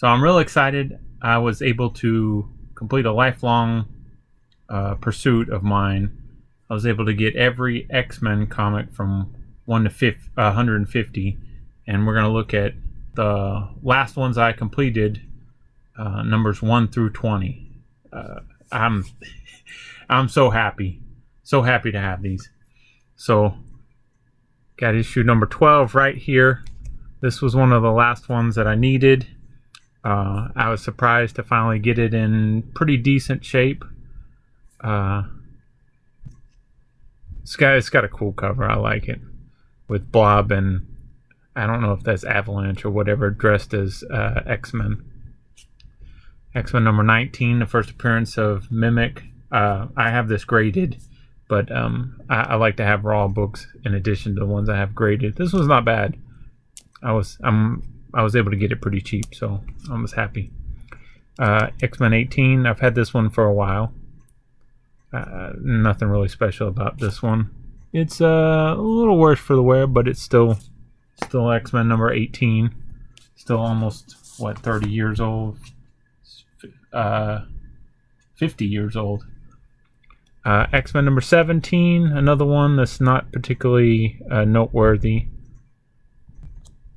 So I'm real excited. I was able to complete a lifelong pursuit of mine. I was able to get every X-Men comic from 1 to 150, and we're going to look at the last ones I completed, numbers 1 through 20. I'm so happy to have these. So got issue number 12 right here. This was one of the last ones that I needed. I was surprised to finally get it in pretty decent shape. It's got a cool cover. I like it, with Blob and I don't know if that's Avalanche or whatever dressed as X-Men. X-Men number 19, the first appearance of Mimic. I have this graded, but I like to have raw books in addition to the ones I have graded. This was not bad. I was able to get it pretty cheap, so I was happy. X-Men 18, I've had this one for a while. Nothing really special about this one. It's a little worse for the wear, but it's still X-Men number 18. Still almost 30 years old. 50 years old. X-Men number 17, another one that's not particularly noteworthy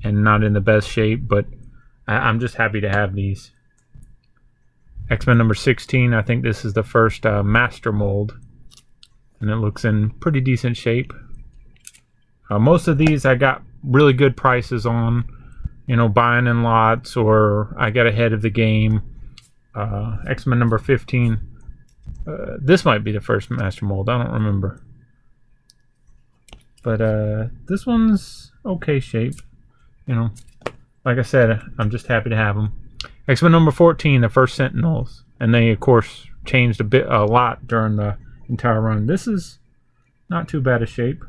and not in the best shape, but I'm just happy to have these. X-Men number 16, I think this is the first master mold, and it looks in pretty decent shape. Most of these I got really good prices on, buying in lots, or I got ahead of the game. X-Men number 15, this might be the first master mold, I don't remember. But this one's okay shape. Like I said, I'm just happy to have them. X-Men number 14, the first Sentinels, and they of course changed a lot during the entire run. This is not too bad a shape.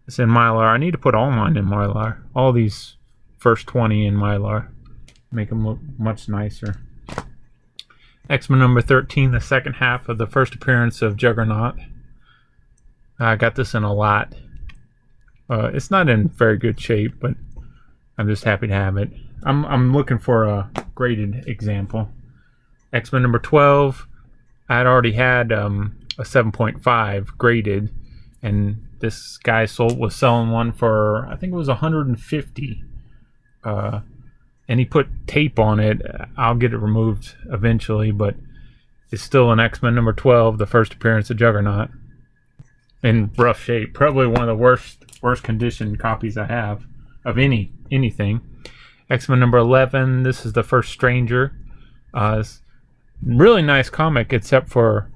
It's in Mylar. I need to put all mine in Mylar. All these first 20 in Mylar. Make them look much nicer. X-Men number 13, the second half of the first appearance of Juggernaut. I got this in a lot. It's not in very good shape, but I'm just happy to have it. I'm looking for a graded example. X-Men number 12, I had already had a 7.5 graded, and this guy was selling one for, I think it was 150. And he put tape on it. I'll get it removed eventually, but it's still an X-Men number 12, the first appearance of Juggernaut. In rough shape. Probably one of the worst condition copies I have of anything. X-Men number 11, this is the first Stranger. Really nice comic, except for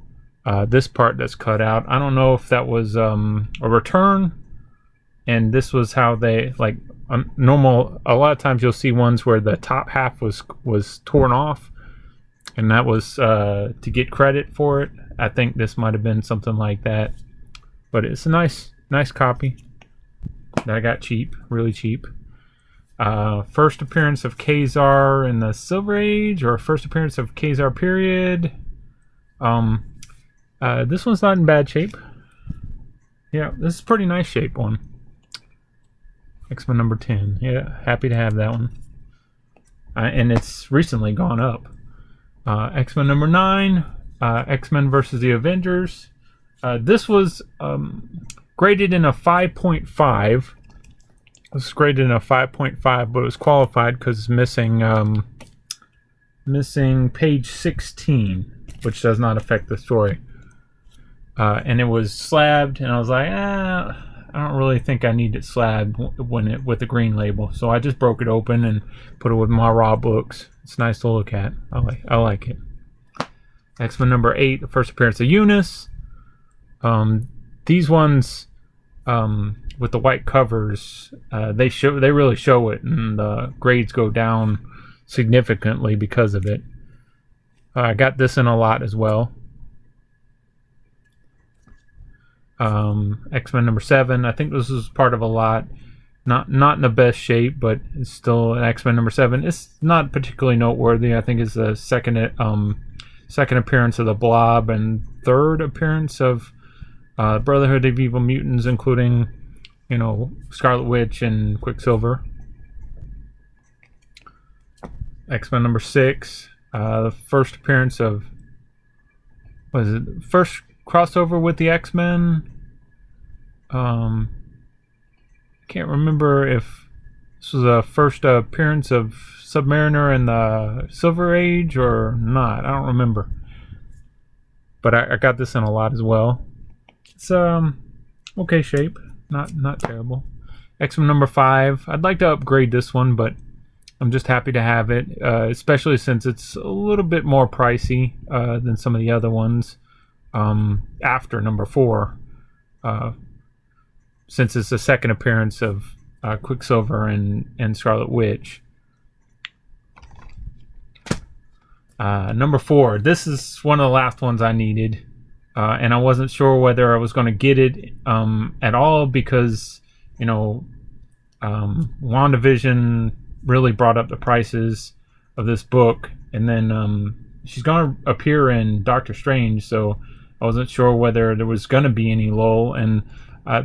this part that's cut out. I don't know if that was a return, and this was how they, like, normal, a lot of times you'll see ones where the top half was torn off, and that was to get credit for it. I think this might have been something like that, but it's a nice copy that I got cheap, really cheap. First appearance of Kazar in the Silver Age, or first appearance of Kazar period. This one's not in bad shape. Yeah, this is a pretty nice shape one. X-Men number 10. Yeah, happy to have that one. And it's recently gone up. X-Men number 9. X-Men versus the Avengers. This was graded in a 5.5. It was graded in a 5.5, but it was qualified because it's missing page 16, which does not affect the story. And it was slabbed, and I was like, I don't really think I need it slabbed with the green label, so I just broke it open and put it with my raw books. It's nice to look at. I like it. X-Men number 8, the first appearance of Eunice. These ones with the white covers, they really show it, and the grades go down significantly because of it. I got this in a lot as well. X-Men number 7, I think this was part of a lot. Not in the best shape, but it's still an X-Men number 7. It's not particularly noteworthy. I think it's the second appearance of the Blob and third appearance of Brotherhood of Evil Mutants, including, Scarlet Witch and Quicksilver. X-Men number 6. The first appearance of, was it first crossover with the X-Men? Can't remember if this was the first appearance of Submariner in the Silver Age or not. I don't remember. But I got this in a lot as well. It's okay shape, not terrible. X-Men number 5. I'd like to upgrade this one, but I'm just happy to have it, especially since it's a little bit more pricey than some of the other ones after number 4, since it's the second appearance of Quicksilver and Scarlet Witch. Number 4. This is one of the last ones I needed, and I wasn't sure whether I was going to get it at all because, you know, WandaVision really brought up the prices of this book, and then she's going to appear in Doctor Strange, so I wasn't sure whether there was going to be any lull. And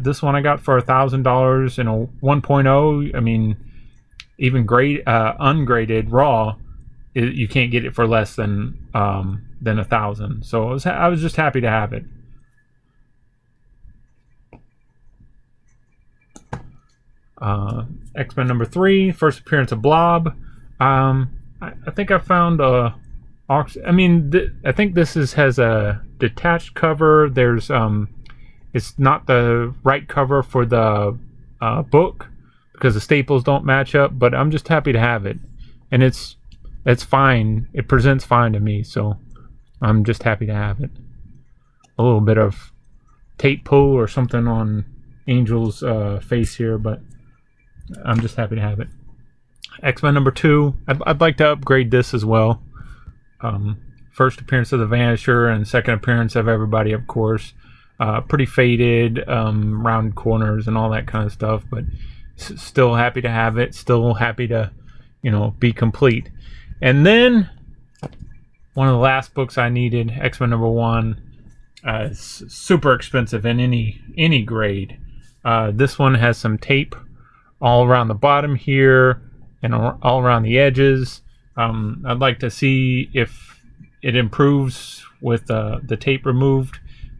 this one I got for $1,000 in a 1.0. I mean, even ungraded raw, you can't get it for less than $1,000. So I was just happy to have it. X-Men number 3, first appearance of Blob. I think I found I think this has a detached cover. There's it's not the right cover for the book because the staples don't match up, but I'm just happy to have it, and it's fine. It presents fine to me, so I'm just happy to have it. A little bit of tape pull or something on Angel's face here, but I'm just happy to have it. X-Men number 2. I'd like to upgrade this as well. First appearance of the Vanisher and second appearance of everybody, of course. Pretty faded, round corners and all that kind of stuff, but still happy to have it. Still happy to, be complete. And then one of the last books I needed, X-Men number 1. It's super expensive in any grade. This one has some tape all around the bottom here and all around the edges. I'd like to see if it improves with the tape removed,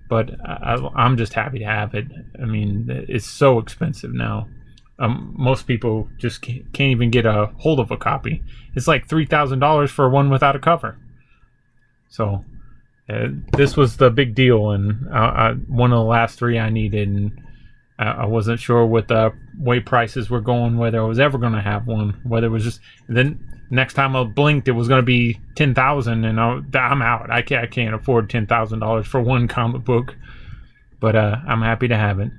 but I'm just happy to have it. I mean, it's so expensive now. Most people just can't even get a hold of a copy. It's like $3,000 for one without a cover. So this was the big deal, and one of the last 3 I needed, and I wasn't sure with the way prices were going whether I was ever going to have one, whether it was just, and then next time I blinked it was going to be $10,000, and I'm out. I can't afford $10,000 for one comic book, but I'm happy to have it.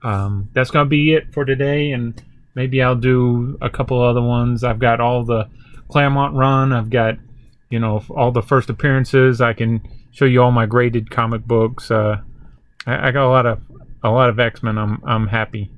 That's going to be it for today, and maybe I'll do a couple other ones. I've got all the Claremont run. I've got all the first appearances. I can show you all my graded comic books. I got a lot of X-Men. I'm happy.